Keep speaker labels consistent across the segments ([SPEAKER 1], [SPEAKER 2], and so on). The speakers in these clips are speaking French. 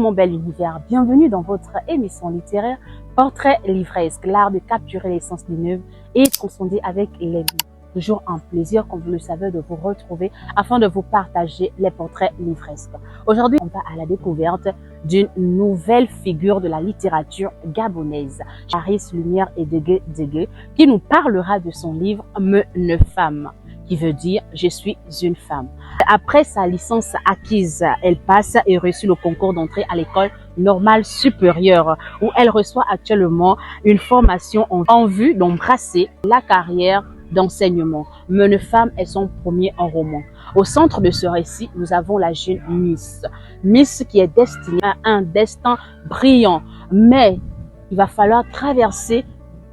[SPEAKER 1] mon bel univers, bienvenue dans votre émission littéraire Portrait livresque, l'art de capturer l'essence d'une œuvre et transcender avec les livres. Toujours un plaisir, comme vous le savez, de vous retrouver afin de vous partager les portraits livresques. Aujourd'hui, on va à la découverte d'une nouvelle figure de la littérature gabonaise, Clarisse Lumière Edege Dege, qui nous parlera de son livre Me ne femme, qui veut dire « Je suis une femme ». Après sa licence acquise, elle passe et reçut le concours d'entrée à l'école normale supérieure où elle reçoit actuellement une formation en vue d'embrasser la carrière d'enseignement. Me ne femme est son premier roman. Au centre de ce récit, nous avons la jeune Miss. Miss qui est destinée à un destin brillant, mais il va falloir traverser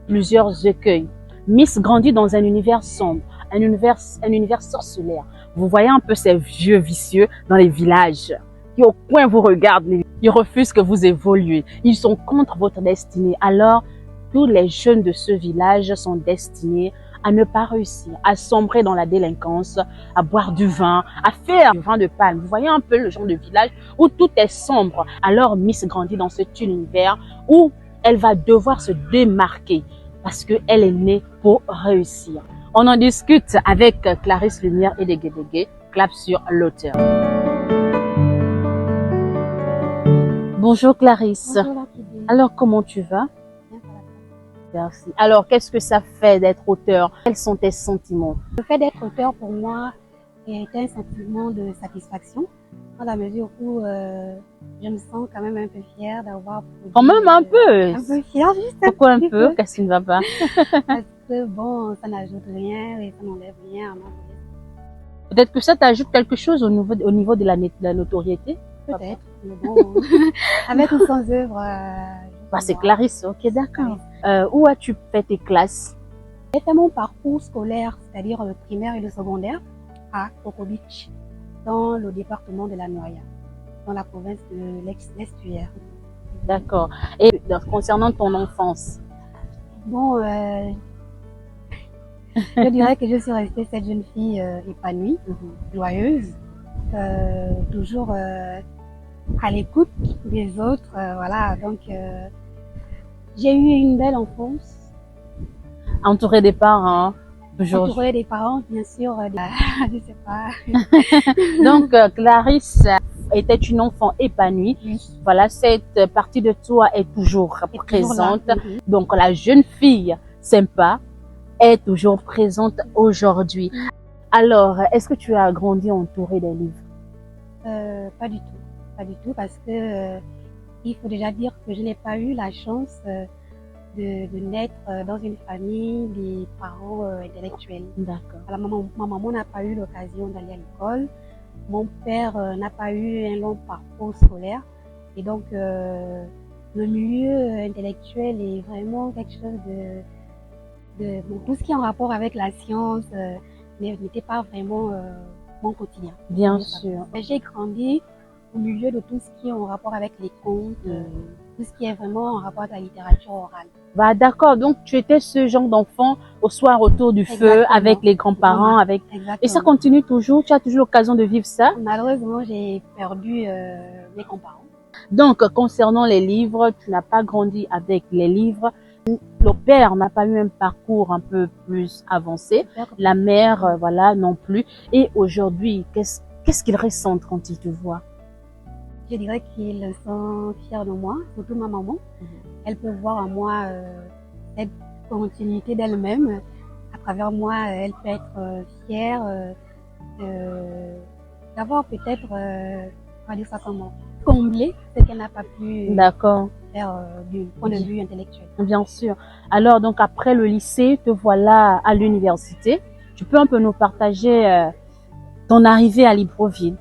[SPEAKER 1] plusieurs écueils. Miss grandit dans un univers sombre, un univers sorcellaire. Vous voyez un peu ces vieux vicieux dans les villages qui au coin vous regardent, ils refusent que vous évoluiez. Ils sont contre votre destinée. Alors, tous les jeunes de ce village sont destinés à ne pas réussir, à sombrer dans la délinquance, à boire du vin, à faire du vin de palme. Vous voyez un peu le genre de village où tout est sombre. Alors, Miss grandit dans cet univers où elle va devoir se démarquer parce qu'elle est née pour réussir. On en discute avec Clarisse Lumière Edege Dege. Clap sur l'auteur. Bonjour Clarisse.
[SPEAKER 2] Bonjour,
[SPEAKER 1] alors comment tu vas? Merci. Alors qu'est-ce que ça fait d'être auteur? Quels sont tes sentiments?
[SPEAKER 2] Le fait d'être auteur pour moi est un sentiment de satisfaction dans la mesure où je me sens quand même un peu fière d'avoir produit.
[SPEAKER 1] Quand même un peu?
[SPEAKER 2] Un peu fière, juste un
[SPEAKER 1] Pourquoi un
[SPEAKER 2] petit
[SPEAKER 1] peu? Qu'est-ce qui ne va pas?
[SPEAKER 2] Parce que bon, ça n'ajoute rien et ça n'enlève rien à ma vie.
[SPEAKER 1] Peut-être que ça t'ajoute quelque chose au niveau de la notoriété?
[SPEAKER 2] Peut-être, mais bon, avec ou sans œuvre.
[SPEAKER 1] C'est Clarisse, ok, d'accord. Où as-tu fait tes classes?
[SPEAKER 2] J'ai fait mon parcours scolaire, c'est-à-dire le primaire et le secondaire, à Coco Beach, dans le département de la Noria, dans la province de l'Estuaire.
[SPEAKER 1] D'accord. Et concernant ton enfance?
[SPEAKER 2] Bon, je dirais que je suis restée cette jeune fille épanouie, joyeuse, toujours à l'écoute des autres, voilà. Donc, j'ai eu une belle enfance.
[SPEAKER 1] Entourée des parents, toujours.
[SPEAKER 2] Entourée des parents, bien sûr. Je sais pas.
[SPEAKER 1] Donc, Clarisse était une enfant épanouie.
[SPEAKER 2] Oui.
[SPEAKER 1] Voilà, cette partie de toi est toujours présente.
[SPEAKER 2] Là.
[SPEAKER 1] Donc, la jeune fille sympa est toujours présente aujourd'hui. Alors, est-ce que tu as grandi entourée des livres?
[SPEAKER 2] Pas du tout. Pas du tout, parce que il faut déjà dire que je n'ai pas eu la chance de naître dans une famille des parents intellectuels.
[SPEAKER 1] D'accord.
[SPEAKER 2] Alors, ma maman n'a pas eu l'occasion d'aller à l'école. Mon père n'a pas eu un long parcours scolaire. Et donc, le milieu intellectuel est vraiment quelque chose bon, tout ce qui est en rapport avec la science n'était pas vraiment mon quotidien.
[SPEAKER 1] Bien sûr.
[SPEAKER 2] J'ai grandi au milieu de tout ce qui est en rapport avec les contes, tout ce qui est vraiment en rapport avec la littérature orale.
[SPEAKER 1] Bah d'accord, donc tu étais ce genre d'enfant au soir autour du feu avec les grands-parents, avec.
[SPEAKER 2] Exactement.
[SPEAKER 1] Et ça continue toujours. Tu as toujours l'occasion de vivre ça?
[SPEAKER 2] Malheureusement, j'ai perdu mes grands-parents.
[SPEAKER 1] Donc concernant les livres, tu n'as pas grandi avec les livres. Le père n'a pas eu un parcours un peu plus avancé. La mère, voilà, non plus. Et aujourd'hui, qu'est-ce qu'ils ressentent quand ils te voient?
[SPEAKER 2] Je dirais qu'ils sont fiers de moi, surtout ma maman. Elle peut voir en moi cette continuité d'elle-même. À travers moi, elle peut être fière d'avoir peut-être, on va dire ça comment, combler ce qu'elle n'a pas pu faire du point de vue intellectuel.
[SPEAKER 1] Bien sûr. Alors, donc après le lycée, te voilà à l'université. Tu peux un peu nous partager ton arrivée à Libreville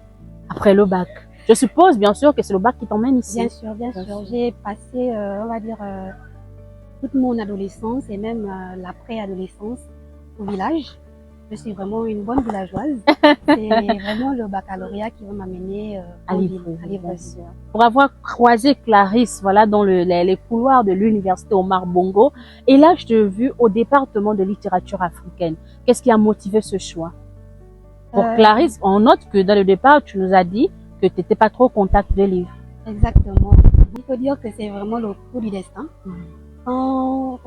[SPEAKER 1] après le bac? Je suppose, bien sûr, que c'est le bac qui t'emmène ici.
[SPEAKER 2] Bien sûr, bien sûr. J'ai passé, on va dire, toute mon adolescence et même la pré-adolescence au village. Je suis vraiment une bonne villageoise. C'est vraiment le baccalauréat qui va m'amener à Libreville.
[SPEAKER 1] Pour avoir croisé Clarisse, voilà, dans les couloirs de l'université Omar Bongo, et là, je t'ai vu au département de littérature africaine. Qu'est-ce qui a motivé ce choix? Pour Clarisse, on note que dans le départ, tu nous as dit que tu n'étais pas trop au contact des livres.
[SPEAKER 2] Exactement. Il faut dire que c'est vraiment le coup du destin. Quand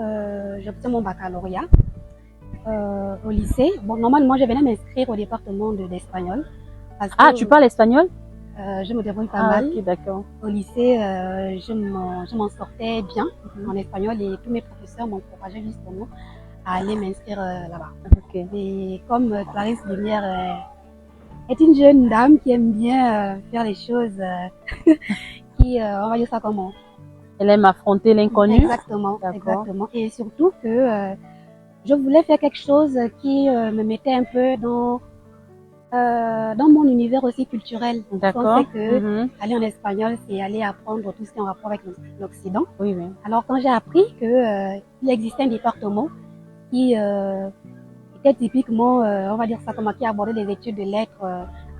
[SPEAKER 2] j'obtiens mon baccalauréat au lycée, bon, normalement, je venais m'inscrire au département d'espagnol.
[SPEAKER 1] Ah, tu parles espagnol?
[SPEAKER 2] Je me débrouille pas mal.
[SPEAKER 1] Ok, d'accord.
[SPEAKER 2] Au lycée, je m'en sortais bien en espagnol et tous mes professeurs m'encourageaient justement à aller m'inscrire là-bas.
[SPEAKER 1] Ok.
[SPEAKER 2] Et comme Clarisse Lumière est une jeune dame qui aime bien faire les choses qui, on va dire ça comment?
[SPEAKER 1] Elle aime affronter l'inconnu?
[SPEAKER 2] Exactement, exactement. Et surtout que je voulais faire quelque chose qui me mettait un peu dans mon univers aussi culturel.
[SPEAKER 1] D'accord.
[SPEAKER 2] On sait que aller en espagnol, c'est aller apprendre tout ce qui est en rapport avec l'Occident.
[SPEAKER 1] Oui, oui.
[SPEAKER 2] Alors quand j'ai appris que il existait un département qui était typiquement, on va dire ça comme qui abordait les études de lettres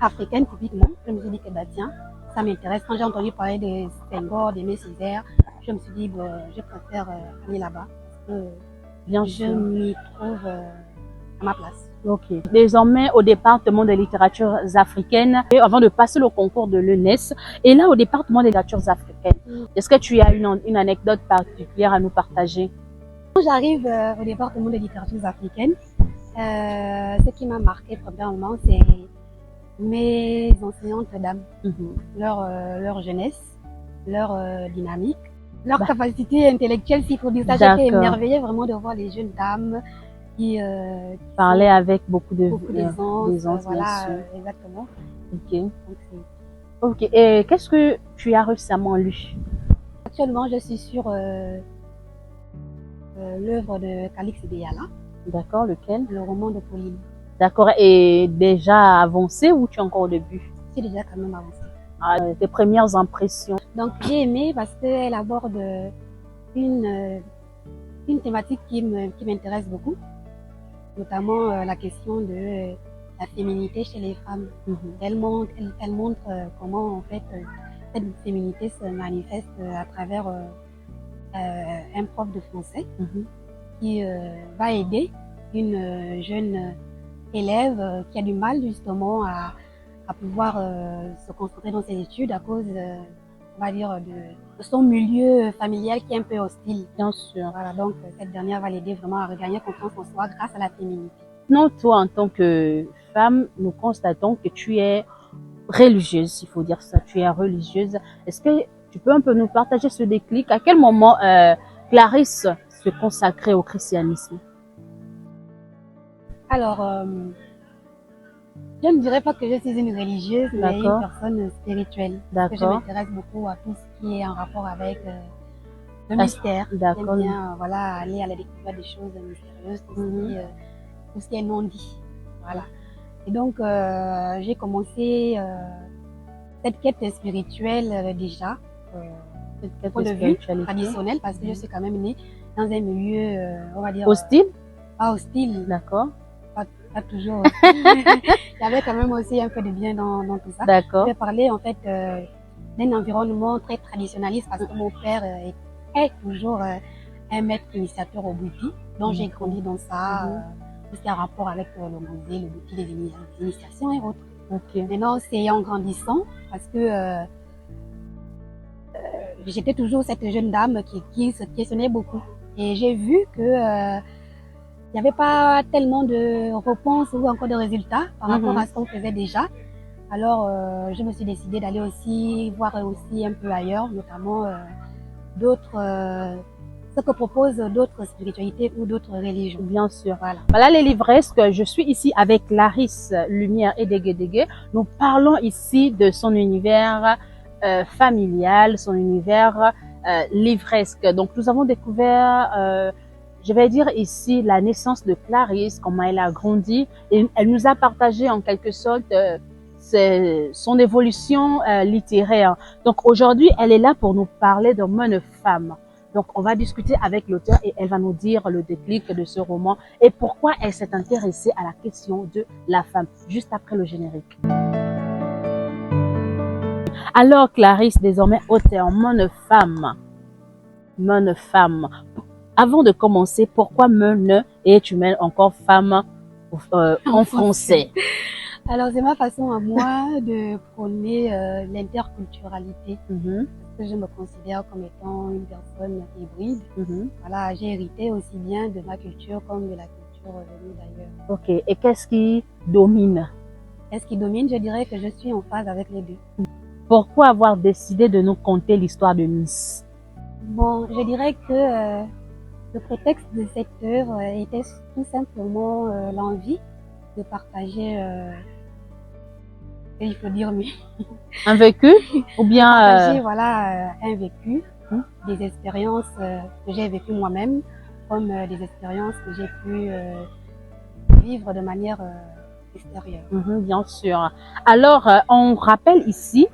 [SPEAKER 2] africaines typiquement, je me suis dit que bah tiens, ça m'intéresse. Quand j'ai entendu parler de Senghor, d'Aimé Césaire, je me suis dit bon, je préfère aller là-bas parce que
[SPEAKER 1] Bien
[SPEAKER 2] je
[SPEAKER 1] sûr.
[SPEAKER 2] m'y trouve à ma place.
[SPEAKER 1] Ok. Désormais, au département des littératures africaines, et avant de passer le concours de l'UNES, et là, au département des littératures africaines, est-ce que tu as une anecdote particulière à nous partager?
[SPEAKER 2] Quand j'arrive au département des littératures africaines, ce qui m'a marqué premièrement, c'est mes enseignantes dames, leur jeunesse, leur dynamique, leur capacité intellectuelle, s'il faut dire ça. J'étais émerveillée vraiment de voir les jeunes dames qui
[SPEAKER 1] parlaient avec beaucoup
[SPEAKER 2] d'aisance, voilà, exactement.
[SPEAKER 1] Ok. Ok. Et qu'est-ce que tu as récemment lu?
[SPEAKER 2] Actuellement, je suis sur l'œuvre de Calix Deyala.
[SPEAKER 1] D'accord, lequel?
[SPEAKER 2] Le roman de Pauline.
[SPEAKER 1] D'accord. Et déjà avancé ou tu es encore au début?
[SPEAKER 2] C'est déjà quand même avancé.
[SPEAKER 1] Ah, tes premières impressions?
[SPEAKER 2] Donc j'ai aimé parce qu'elle aborde une thématique qui m'intéresse beaucoup, notamment la question de la féminité chez les femmes. Elle montre comment en fait cette féminité se manifeste à travers un prof de français qui va aider une jeune élève qui a du mal justement à pouvoir se concentrer dans ses études à cause, on va dire, de son milieu familial qui est un peu hostile.
[SPEAKER 1] Bien sûr.
[SPEAKER 2] Voilà, donc cette dernière va l'aider vraiment à regagner confiance en soi grâce à la féminité.
[SPEAKER 1] Non, toi, en tant que femme, nous constatons que tu es religieuse, il faut dire ça, tu es religieuse. Est-ce que tu peux un peu nous partager ce déclic? À quel moment Clarisse se consacrait au christianisme?
[SPEAKER 2] Alors, je ne dirais pas que je suis une religieuse, mais une personne spirituelle. Parce que je m'intéresse beaucoup à tout ce qui est en rapport avec le mystère. J'aime bien voilà, aller à la découverte des choses mystérieuses, tout ce qui est non dit. Voilà. Et donc, j'ai commencé cette quête spirituelle déjà, point de vue traditionnel, parce que je suis quand même née dans un milieu, on va dire...
[SPEAKER 1] Hostile?
[SPEAKER 2] Pas hostile.
[SPEAKER 1] D'accord.
[SPEAKER 2] Pas toujours hostile. Il y avait quand même aussi un peu de bien dans tout ça.
[SPEAKER 1] D'accord.
[SPEAKER 2] Je vais parler en fait d'un environnement très traditionnaliste parce que mon père est toujours un maître initiateur au Bouti, donc j'ai grandi dans ça. Tout ce qui a rapport avec le musée, le Bouti, les initiations et autres. Maintenant, c'est en grandissant parce que j'étais toujours cette jeune dame qui se questionnait beaucoup. Et j'ai vu que il n'y avait pas tellement de réponses ou encore de résultats par rapport à ce qu'on faisait déjà. Alors, je me suis décidée d'aller aussi voir aussi un peu ailleurs, notamment d'autres ce que proposent d'autres spiritualités ou d'autres religions.
[SPEAKER 1] Bien sûr. Voilà les livresques. Je suis ici avec Clarisse Lumière et Dégué. Nous parlons ici de son univers familial, son univers livresque. Donc, nous avons découvert, je vais dire ici, la naissance de Clarisse, comment elle a grandi. Et elle nous a partagé en quelque sorte son évolution littéraire. Donc, aujourd'hui, elle est là pour nous parler de Bonne Femme. Donc, on va discuter avec l'auteur et elle va nous dire le déclic de ce roman et pourquoi elle s'est intéressée à la question de la femme, juste après le générique. Alors, Clarisse, désormais auteur, Bonne Femme. Bonne Femme. Avant de commencer, pourquoi Bonne et tu mets encore femme en français?
[SPEAKER 2] Alors, c'est ma façon à moi de prôner l'interculturalité. Parce que je me considère comme étant une personne hybride. Voilà, j'ai hérité aussi bien de ma culture comme de la culture venue d'ailleurs.
[SPEAKER 1] Ok. Et qu'est-ce qui domine?
[SPEAKER 2] Qu'est-ce qui domine? Je dirais que je suis en phase avec les deux.
[SPEAKER 1] Pourquoi avoir décidé de nous conter l'histoire de Miss?
[SPEAKER 2] Bon, je dirais que le prétexte de cette œuvre était tout simplement l'envie de partager, il faut dire, mais
[SPEAKER 1] Un vécu ou bien
[SPEAKER 2] partager voilà, un vécu, des expériences que j'ai vécues moi-même, comme des expériences que j'ai pu vivre de manière extérieure.
[SPEAKER 1] Bien sûr. Alors, on rappelle ici,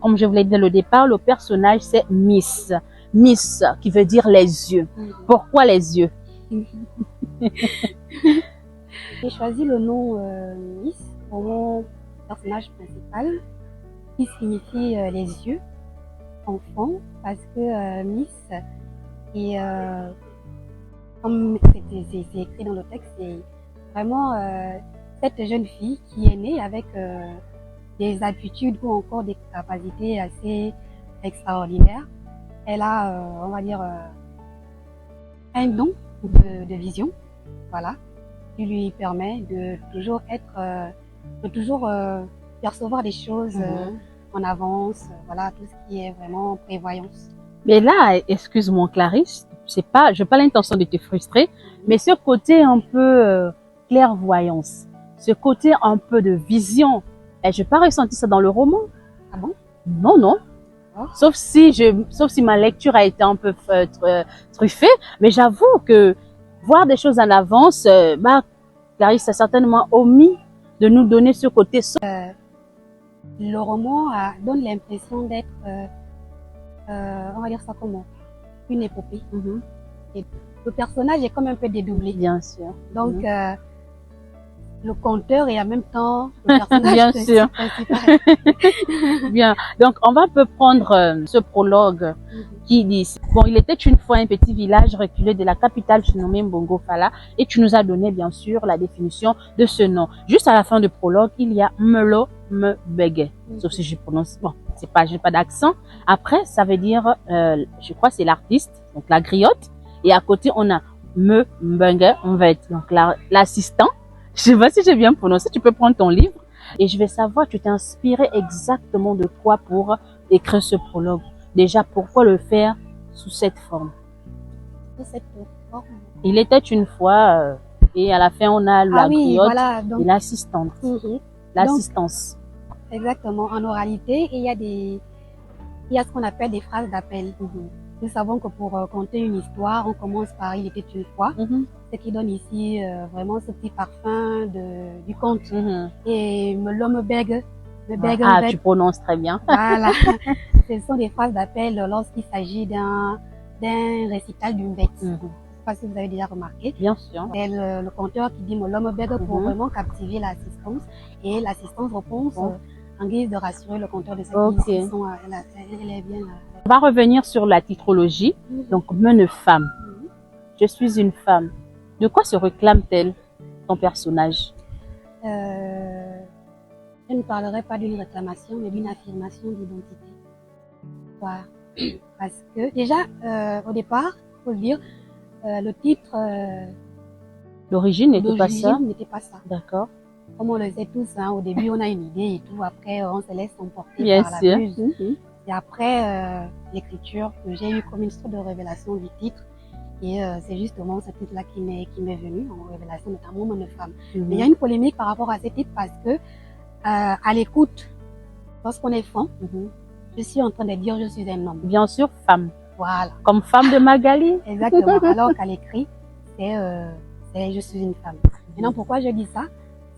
[SPEAKER 1] comme je vous l'ai dit au départ, le personnage c'est Miss. Miss qui veut dire les yeux. Pourquoi les yeux?
[SPEAKER 2] J'ai choisi le nom Miss pour mon personnage principal, qui signifie les yeux, enfant, parce que Miss, et comme c'est écrit dans le texte, c'est vraiment cette jeune fille qui est née avec des aptitudes ou encore des capacités assez extraordinaires. Elle a, on va dire, un don de vision, voilà, qui lui permet de toujours être, de toujours percevoir des choses en avance, voilà, tout ce qui est vraiment prévoyance.
[SPEAKER 1] Mais là, excuse-moi Clarisse, c'est pas, j'ai pas l'intention de te frustrer, mais ce côté un peu clairvoyance, ce côté un peu de vision, je n'ai pas ressenti ça dans le roman.
[SPEAKER 2] Ah bon?
[SPEAKER 1] Non, non. Oh. Sauf si ma lecture a été un peu truffée, mais j'avoue que voir des choses en avance, Clarisse a certainement omis de nous donner ce côté.
[SPEAKER 2] Le roman donne l'impression d'être, on va dire ça comment, une épopée. Et le personnage est comme un peu dédoublé.
[SPEAKER 1] Bien sûr.
[SPEAKER 2] Donc, le conteur et en même temps le personnage
[SPEAKER 1] bien
[SPEAKER 2] principal.
[SPEAKER 1] Bien. Donc, on va un peu prendre ce prologue qui dit, bon, il était une fois un petit village reculé de la capitale surnommée Mbongo Fala, et tu nous as donné, bien sûr, la définition de ce nom. Juste à la fin du prologue, il y a Melo Mbege. Sauf si je prononce, bon, c'est pas, j'ai pas d'accent. Après, ça veut dire, je crois, c'est l'artiste, donc la griotte. Et à côté, on a Mbenge, on va être, donc l'assistant. Je sais pas si j'ai bien prononcé, tu peux prendre ton livre et je vais savoir, tu t'es inspiré exactement de quoi pour écrire ce prologue. Déjà, pourquoi le faire sous cette forme?
[SPEAKER 2] Sous cette forme.
[SPEAKER 1] Il était une fois, et à la fin, on a la griotte
[SPEAKER 2] voilà, donc,
[SPEAKER 1] et l'assistante. L'assistance.
[SPEAKER 2] Exactement. En oralité, il y a ce qu'on appelle des phrases d'appel. Nous savons que pour conter une histoire, on commence par il était une fois, ce qui donne ici vraiment ce petit parfum du conte. Et l'homme bègue,
[SPEAKER 1] tu prononces très bien.
[SPEAKER 2] Voilà, ce sont des phrases d'appel lorsqu'il s'agit d'un récital d'une bête. Je ne sais pas si vous avez déjà remarqué.
[SPEAKER 1] Bien sûr.
[SPEAKER 2] C'est le conteur qui dit l'homme bègue pour vraiment captiver l'assistance, et l'assistance répond en guise de rassurer le conteur de ce qui sont, elle est bien.
[SPEAKER 1] On va revenir sur la titrologie. Donc, Meune femme. Je suis une femme. De quoi se réclame-t-elle, ton personnage?
[SPEAKER 2] Je ne parlerai pas d'une réclamation, mais d'une affirmation d'identité. Voilà. Parce que déjà, au départ, il faut le dire, le titre
[SPEAKER 1] d'origine n'était pas ça. D'accord.
[SPEAKER 2] Comme on le sait tous, hein, au début on a une idée et tout, après on se laisse emporter
[SPEAKER 1] Bien
[SPEAKER 2] par
[SPEAKER 1] sûr.
[SPEAKER 2] la muse. Et après l'écriture, j'ai eu comme une sorte de révélation du titre. Et c'est justement ce titre-là qui m'est venu en révélation, notamment Meune femme. Mais il y a une polémique par rapport à ce titre parce que à l'écoute, lorsqu'on est femme, je suis en train de dire je suis un homme.
[SPEAKER 1] Bien sûr, femme.
[SPEAKER 2] Voilà.
[SPEAKER 1] Comme femme de Magali.
[SPEAKER 2] Exactement. Alors qu'à l'écrit, c'est je suis une femme. Maintenant, pourquoi je dis ça?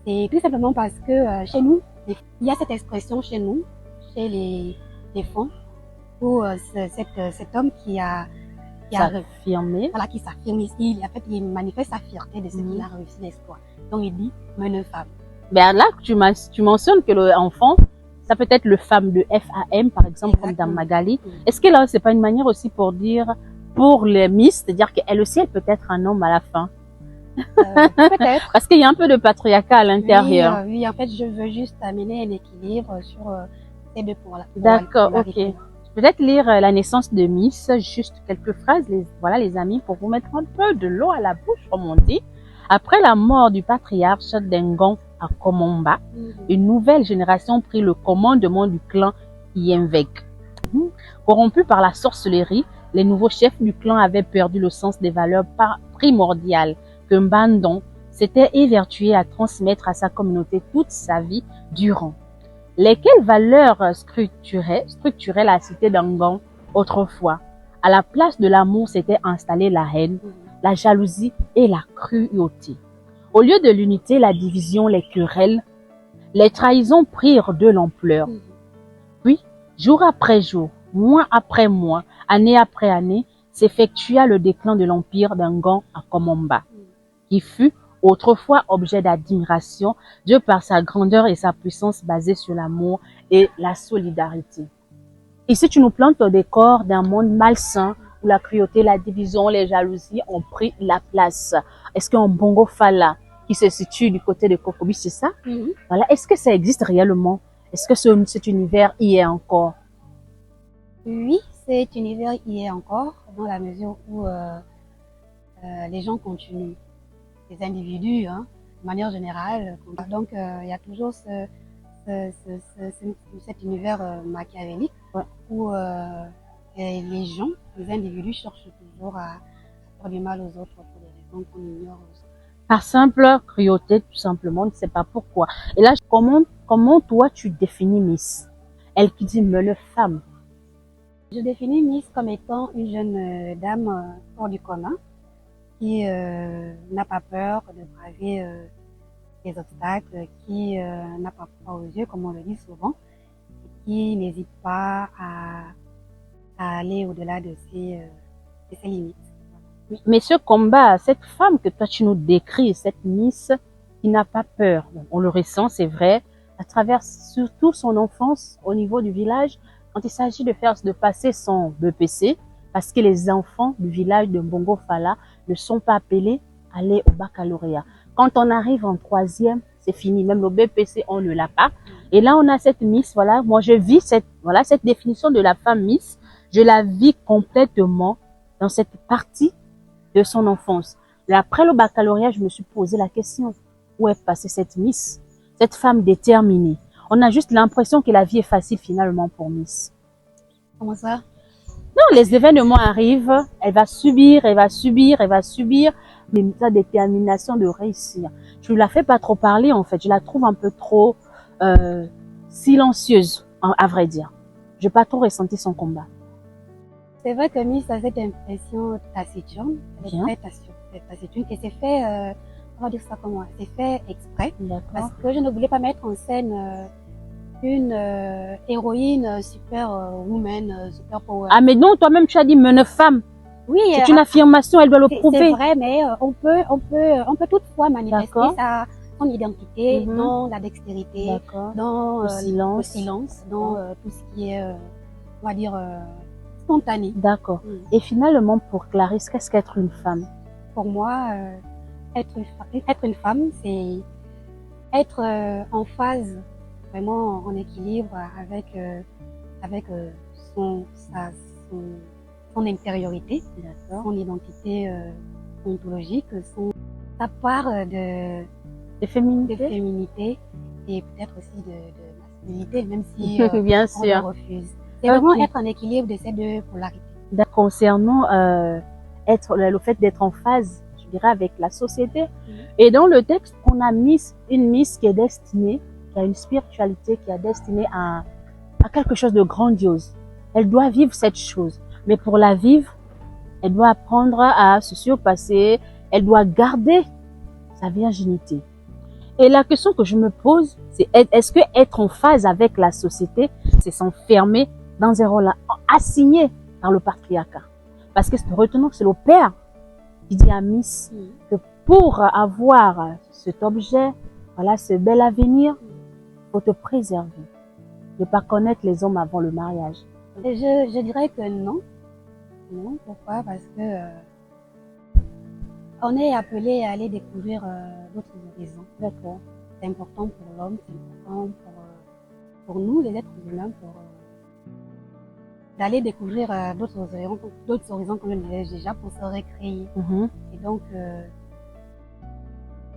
[SPEAKER 2] C'est tout simplement parce que chez nous, il y a cette expression chez nous, chez les femmes, où cet homme qui
[SPEAKER 1] affirmé.
[SPEAKER 2] Voilà, qui s'affirme ici, en fait, il manifeste sa fierté de ce qu'il a réussi l'exploit. Donc, il dit Meune femme.
[SPEAKER 1] Ben là, tu mentionnes que l'enfant, ça peut être le femme de FAM, par exemple, comme dans Magali. Est-ce que là, c'est pas une manière aussi pour dire, pour les Miss, c'est-à-dire qu'elle aussi, elle peut être un homme à la fin?
[SPEAKER 2] Peut-être.
[SPEAKER 1] Parce qu'il y a un peu de patriarcat à l'intérieur.
[SPEAKER 2] Oui, en fait, je veux juste amener un équilibre sur ces deux
[SPEAKER 1] D'accord, ok.
[SPEAKER 2] polarités.
[SPEAKER 1] Peut-être lire la naissance de Miss, juste quelques phrases, voilà les amis, pour vous mettre un peu de l'eau à la bouche, comme on dit. Après la mort du patriarche Dengon à Komomba, une nouvelle génération prit le commandement du clan Yenvek. Corrompus par la sorcellerie, les nouveaux chefs du clan avaient perdu le sens des valeurs primordiales que Mbandon s'était évertué à transmettre à sa communauté toute sa vie durant. Lesquelles valeurs structuraient la cité d'Angon autrefois? À la place de l'amour s'était installée la haine, la jalousie et la cruauté. Au lieu de l'unité, la division, les querelles, les trahisons prirent de l'ampleur. Puis, jour après jour, mois après mois, année après année, s'effectua le déclin de l'empire d'Angon à Komomba, qui fut autrefois objet d'admiration de par sa grandeur et sa puissance basée sur l'amour et la solidarité. Ici, tu nous plantes au décor d'un monde malsain où la cruauté, la division, les jalousies ont pris la place. Est-ce qu'un Bongo Fala qui se situe du côté de Kokobi, c'est ça? Voilà. Est-ce que ça existe réellement? Est-ce que cet univers y est encore?
[SPEAKER 2] Oui, cet univers y est encore, dans la mesure où les gens continuent. Les individus, hein, de manière générale. Donc, il y a toujours cet univers machiavélique où les gens, les individus cherchent toujours à faire du mal aux autres pour des raisons qu'on ignore.
[SPEAKER 1] Par simple cruauté, tout simplement, on ne sait pas pourquoi. Et là, comment toi tu définis Miss? Elle qui dit meule femme.
[SPEAKER 2] Je définis Miss comme étant une jeune dame hors du commun, qui n'a pas peur de braver les obstacles, qui n'a pas peur aux yeux, comme on le dit souvent, et qui n'hésite pas à aller au-delà de ses limites.
[SPEAKER 1] Mais ce combat, cette femme que toi tu nous décris, cette Miss qui n'a pas peur, on le ressent, c'est vrai, à travers surtout son enfance au niveau du village, quand il s'agit de passer son BPC, parce que les enfants du village de Bongo Fala ne sont pas appelés à aller au baccalauréat. Quand on arrive en troisième, c'est fini. Même le BPC, on ne l'a pas. Et là, on a cette Miss, voilà. Moi, je vis cette définition de la femme Miss. Je la vis complètement dans cette partie de son enfance. Et après le baccalauréat, je me suis posé la question. Où est passée cette Miss? Cette femme déterminée. On a juste l'impression que la vie est facile finalement pour Miss.
[SPEAKER 2] Comment ça?
[SPEAKER 1] Non, les événements arrivent, elle va subir, mais sa détermination de réussir. Je ne la fais pas trop parler en fait, je la trouve un peu trop silencieuse, à vrai dire. Je n'ai pas trop ressenti son combat.
[SPEAKER 2] C'est vrai que Miss a cette impression taciturne, elle est très taciturne, et c'est fait, on va dire ça comment, c'est fait exprès, parce que je ne voulais pas mettre en scène une héroïne super woman, super power.
[SPEAKER 1] Ah mais non, toi-même tu as dit meune femme.
[SPEAKER 2] Oui,
[SPEAKER 1] c'est une affirmation, elle doit le prouver.
[SPEAKER 2] C'est vrai, mais on peut toutefois manifester son identité dans la dextérité, dans le silence, dans tout ce qui est, on va dire, spontané.
[SPEAKER 1] D'accord. Et finalement, pour Clarisse, qu'est-ce qu'être une femme?
[SPEAKER 2] Pour moi, être une femme, c'est être en phase, vraiment en équilibre avec son intériorité, son identité ontologique, sa part de féminité et peut-être aussi de masculinité, même si
[SPEAKER 1] bien
[SPEAKER 2] on
[SPEAKER 1] sûr.
[SPEAKER 2] le refuse. C'est vraiment être en équilibre de ces deux polarités.
[SPEAKER 1] Concernant le fait d'être en phase, je dirais, avec la société. Et dans le texte, on a une Miss qui est destinée, qui a une spiritualité, qui est destinée à quelque chose de grandiose. Elle doit vivre cette chose. Mais pour la vivre, elle doit apprendre à se surpasser, elle doit garder sa virginité. Et la question que je me pose, c'est est-ce que être en phase avec la société, c'est s'enfermer dans un rôle assigné par le patriarcat? Parce que retenons que c'est le père qui dit à Miss que pour avoir cet objet, voilà, ce bel avenir, il faut te préserver, ne pas connaître les hommes avant le mariage.
[SPEAKER 2] Je dirais que non. Non, pourquoi? Parce que On est appelé à aller découvrir d'autres horizons.
[SPEAKER 1] D'accord.
[SPEAKER 2] C'est important pour l'homme, c'est important pour nous, les êtres humains, d'aller découvrir d'autres horizons comme je le disais déjà, pour se recréer. Et donc,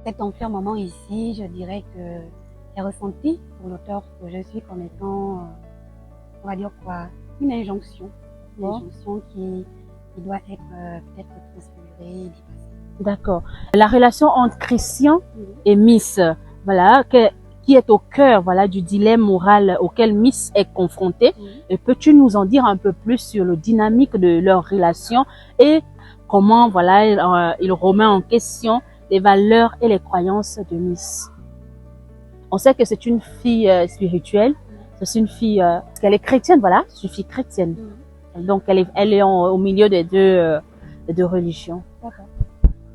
[SPEAKER 2] cet enfermement ici, je dirais que est ressenti pour l'auteur que je suis comme étant, on va dire quoi, une injonction. Une injonction qui doit être peut-être transfigurée, dépassée.
[SPEAKER 1] D'accord. La relation entre Christian et Miss, voilà, qui est au cœur, voilà, du dilemme moral auquel Miss est confrontée. Et peux-tu nous en dire un peu plus sur le dynamique de leur relation et comment, voilà, il remet en question les valeurs et les croyances de Miss? On sait que c'est une fille spirituelle, c'est une fille, parce qu'elle est chrétienne, voilà, c'est une fille chrétienne. Donc elle est au milieu des deux religions.
[SPEAKER 2] D'accord.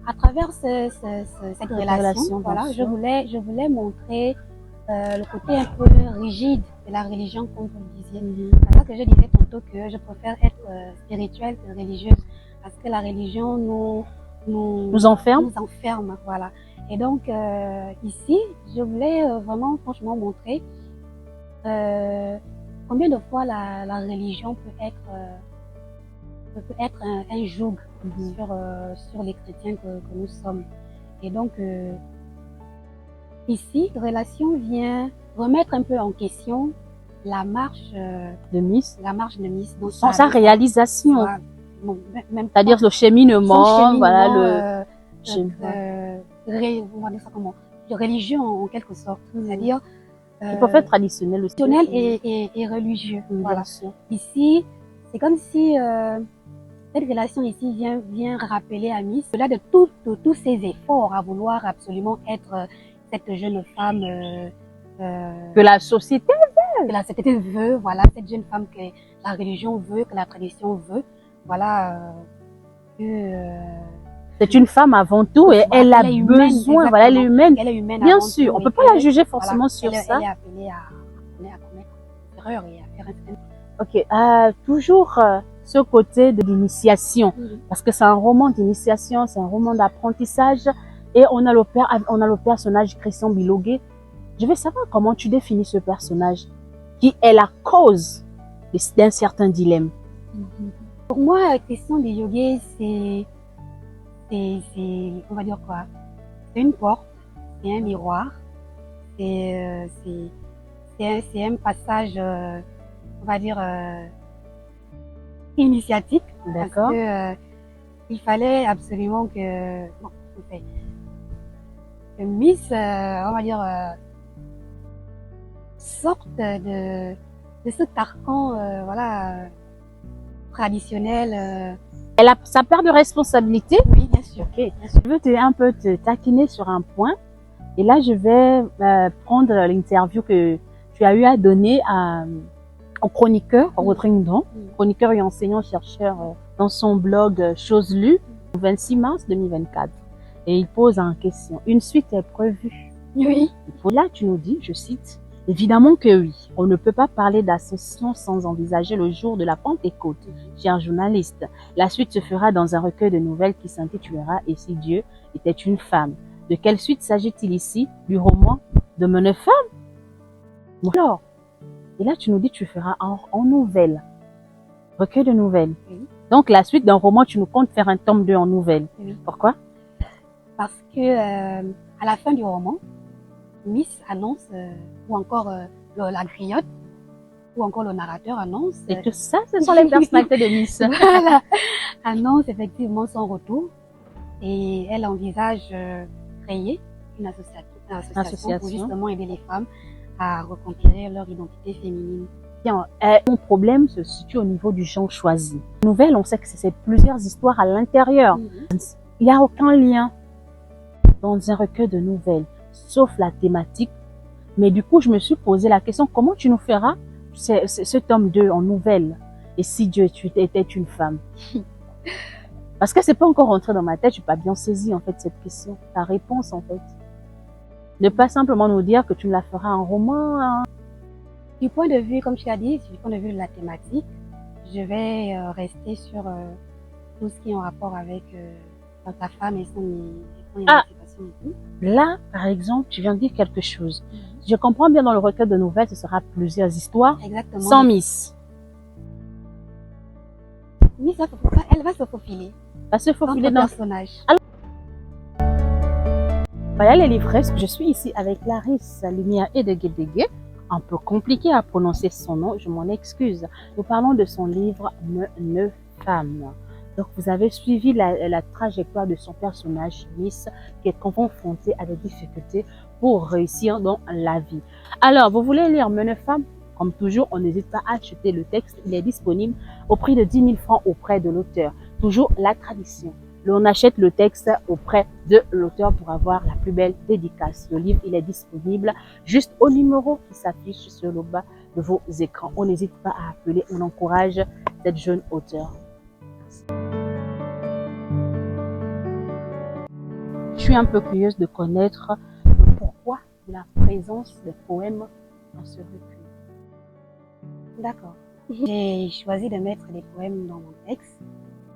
[SPEAKER 2] À travers cette relation, voilà, je voulais montrer le côté un peu rigide de la religion, comme vous le disiez. C'est ça que je disais tantôt que je préfère être spirituelle que religieuse, parce que la religion nous
[SPEAKER 1] enferme.
[SPEAKER 2] Nous enferme, voilà. Et donc ici, je voulais vraiment franchement montrer combien de fois la religion peut être un joug sur les chrétiens que nous sommes. Et donc, ici, relation vient remettre un peu en question la marche
[SPEAKER 1] de Miss.
[SPEAKER 2] Dans
[SPEAKER 1] sa réalisation.
[SPEAKER 2] Bon,
[SPEAKER 1] c'est-à-dire le cheminement, voilà,
[SPEAKER 2] on va dire ça comment, de religion en quelque sorte. C'est-à-dire
[SPEAKER 1] il peut faire traditionnel aussi.
[SPEAKER 2] Et religieux. Voilà. Ici, c'est comme si cette relation ici vient rappeler à Miss, au-delà de tous ses efforts à vouloir absolument être cette jeune femme
[SPEAKER 1] que la société
[SPEAKER 2] veut, voilà, cette jeune femme que la religion veut, que la tradition veut, voilà.
[SPEAKER 1] C'est une femme avant tout et elle a besoin, voilà, elle est humaine. Bien sûr, on peut pas la juger forcément sur ça.
[SPEAKER 2] Elle est appelée à commettre une erreur et à faire un...
[SPEAKER 1] Ok, toujours ce côté de l'initiation, parce que c'est un roman d'initiation, c'est un roman d'apprentissage, et on a le personnage Christian Bilogué. Je veux savoir comment tu définis ce personnage, qui est la cause d'un certain dilemme.
[SPEAKER 2] Pour moi, Christian Bilogué, c'est, on va dire quoi? C'est une porte, c'est un miroir, c'est un passage, on va dire, initiatique.
[SPEAKER 1] D'accord.
[SPEAKER 2] Parce que il fallait absolument que Miss, on va dire, sorte de ce carcan, voilà, traditionnel.
[SPEAKER 1] Elle a sa part de responsabilité.
[SPEAKER 2] Oui, bien sûr.
[SPEAKER 1] Okay. Bien sûr. Je veux un peu te taquiner sur un point. Et là, je vais prendre l'interview que tu as eu à donner au chroniqueur, Rodrigue Ndon, chroniqueur et enseignant-chercheur dans son blog Chose lue, le 26 mars 2024. Et il pose en question, une suite est prévue.
[SPEAKER 2] Oui.
[SPEAKER 1] Là, tu nous dis, je cite, évidemment que oui, on ne peut pas parler d'ascension sans envisager le jour de la Pentecôte. Cher journaliste, la suite se fera dans un recueil de nouvelles qui s'intitulera « Et si Dieu était une femme ». De quelle suite s'agit-il ici? Du roman de Mon femme? Alors, et là tu nous dis que tu feras en nouvelle, recueil de nouvelles.
[SPEAKER 2] Oui.
[SPEAKER 1] Donc la suite d'un roman, tu nous comptes faire un tome 2 en nouvelles.
[SPEAKER 2] Oui.
[SPEAKER 1] Pourquoi?
[SPEAKER 2] Parce que à la fin du roman, Miss annonce, ou encore la griotte, ou encore le narrateur annonce.
[SPEAKER 1] Et tout ça, ce sont les personnalités de Miss.
[SPEAKER 2] Voilà, annonce effectivement son retour et elle envisage créer une association pour justement aider les femmes à reconquérir leur identité féminine.
[SPEAKER 1] Bien, mon problème se situe au niveau du genre choisi. Nouvelle, on sait que c'est plusieurs histoires à l'intérieur. Il n'y a aucun lien dans un recueil de nouvelles, sauf la thématique. Mais du coup, je me suis posé la question, comment tu nous feras ce tome 2 en nouvelles? Et si Dieu était une femme? Parce que c'est pas encore rentré dans ma tête, je n'ai pas bien saisi en fait cette question, ta réponse en fait. Ne pas simplement nous dire que tu me la feras en roman. Hein.
[SPEAKER 2] Du point de vue, comme tu as dit, du point de vue de la thématique, je vais rester sur tout ce qui est en rapport avec ta femme et son
[SPEAKER 1] Ah.
[SPEAKER 2] émancipation et tout.
[SPEAKER 1] Là, par exemple, tu viens de dire quelque chose. Si je comprends bien, dans le recueil de nouvelles, ce sera plusieurs histoires
[SPEAKER 2] Exactement.
[SPEAKER 1] sans Miss.
[SPEAKER 2] Miss, elle va se faufiler.
[SPEAKER 1] Va se faufiler
[SPEAKER 2] dans
[SPEAKER 1] dans...
[SPEAKER 2] le personnage.
[SPEAKER 1] Voilà les livresques. Je suis ici avec Clarisse Lumière et de Guédégué. Un peu compliqué à prononcer son nom, je m'en excuse. Nous parlons de son livre Neuf femmes. Donc, vous avez suivi la trajectoire de son personnage, Miss, qui est confrontée à des difficultés pour réussir dans la vie. Alors, vous voulez lire Neuf femmes? Comme toujours, on n'hésite pas à acheter le texte. Il est disponible au prix de 10 000 francs auprès de l'auteur. Toujours la tradition. On achète le texte auprès de l'auteur pour avoir la plus belle dédicace. Le livre, il est disponible juste au numéro qui s'affiche sur le bas de vos écrans. On n'hésite pas à appeler, on encourage cette jeune auteure. Je suis un peu curieuse de connaître le pourquoi de la présence des poèmes dans ce recueil.
[SPEAKER 2] D'accord. J'ai choisi de mettre des poèmes dans mon texte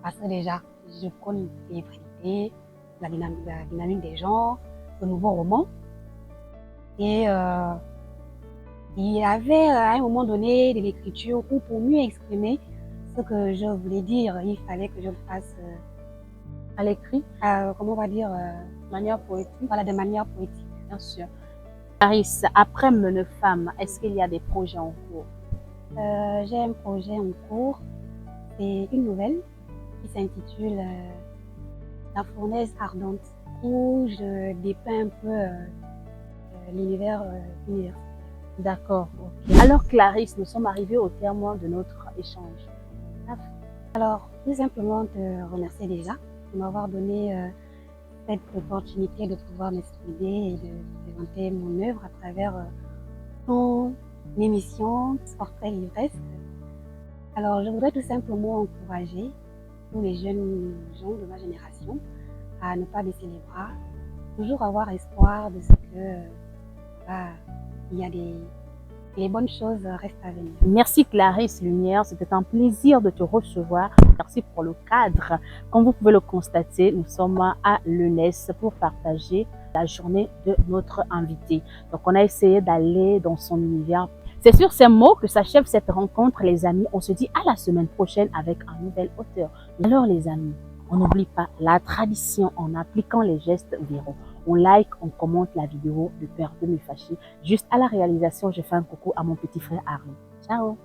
[SPEAKER 2] parce que déjà, je prône l'ébriété, la dynamique des genres, le nouveau roman. Et il y avait à un moment donné de l'écriture où pour mieux exprimer ce que je voulais dire, il fallait que je le fasse
[SPEAKER 1] à l'écrit,
[SPEAKER 2] comment on va dire,
[SPEAKER 1] manière poétique.
[SPEAKER 2] Voilà, de manière poétique.
[SPEAKER 1] Bien sûr. Clarisse, après Neuf femmes, est-ce qu'il y a des projets en cours?
[SPEAKER 2] J'ai un projet en cours, c'est une nouvelle qui s'intitule La fournaise ardente, où je dépeins un peu l'univers universitaire.
[SPEAKER 1] D'accord. Okay. Alors Clarisse, nous sommes arrivés au terme de notre échange.
[SPEAKER 2] Alors, tout simplement te remercier déjà de m'avoir donné cette opportunité de pouvoir m'exprimer et de présenter mon œuvre à travers ton émission Portrait livresque. Alors, je voudrais tout simplement encourager tous les jeunes gens de ma génération à ne pas baisser les bras, toujours avoir espoir de ce que il y a les bonnes choses restent à venir.
[SPEAKER 1] Merci Clarisse Lumière, c'était un plaisir de te recevoir. Merci pour le cadre. Comme vous pouvez le constater, nous sommes à l'UNES pour partager la journée de notre invité. Donc on a essayé d'aller dans son univers. C'est sur ces mots que s'achève cette rencontre, les amis. On se dit à la semaine prochaine avec un nouvel auteur. Alors les amis, on n'oublie pas la tradition en appliquant les gestes viraux. On like, on commente la vidéo de Père de me fâcher. Juste à la réalisation, je fais un coucou à mon petit frère Harry. Ciao!